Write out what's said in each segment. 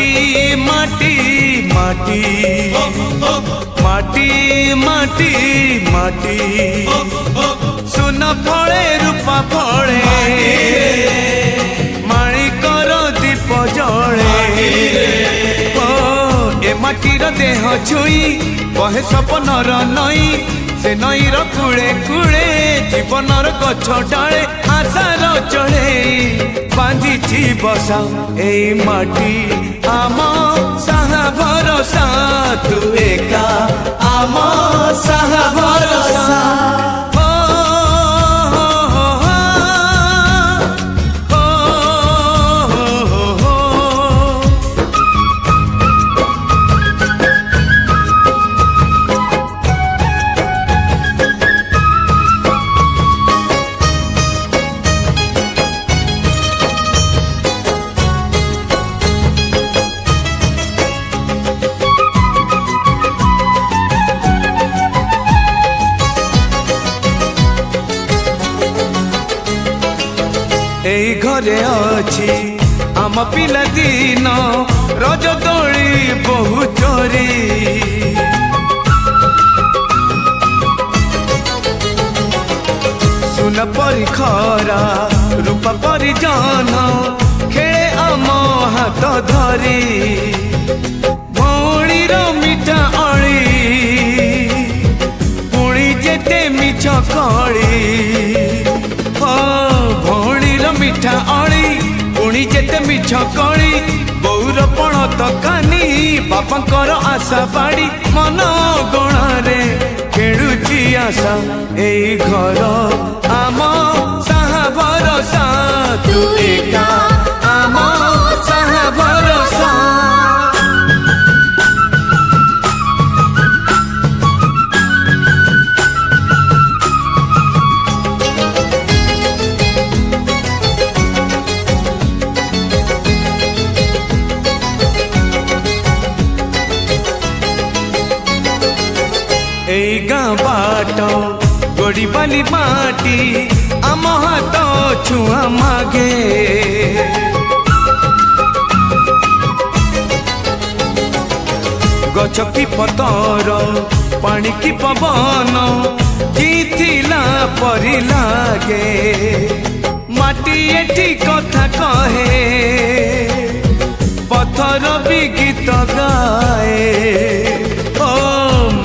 माटी माटी माटी माटी माटी माटी सुन फले रूपा फले माणिकर दीप जले ए माटीर देह छुई बहे सपनर नई से नईर कूले कूले जीवनर गछ डाले आशार चढ़े बांधी बसा ए माटी आम साहा भरोसा तू एका आम साहा भरोसा এই ঘরে অছি আম পিলা দিন রজ দোলি বহু চোরি সুন পরি খরা রূপা পরি জন খেলে আম হাত ধরি ভৌণীর মিঠা অলি পুଣି যেতে মিছ কলি ভৌণীর মিঠা অলি পুଣି যেতে মিছ কলি বউর পণ তকানি বাপাঙ্কর আশা বাড়ি মন গণরে খেলুছি আশা এই ঘর আম সাহা ভরসা তু একা আম সাহা ভরসা এই গাঁ বাট গড়ি বালি মাটি আম হাত ছুয়া মাগে গছ কি পতর পানি কি পবন জিথিলা পরি লাগে মাটি এটি কথা কহে পথর বি গীত গায়ে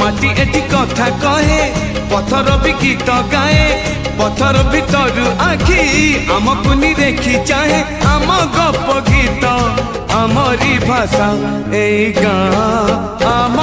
মাটি এটি কথা কহে পথর বি গীত গায়ে পথর ভিতর আখি আমকু নিরেখি চাহে আম গপ গীত আমরি ভাষা এই গাঁ আম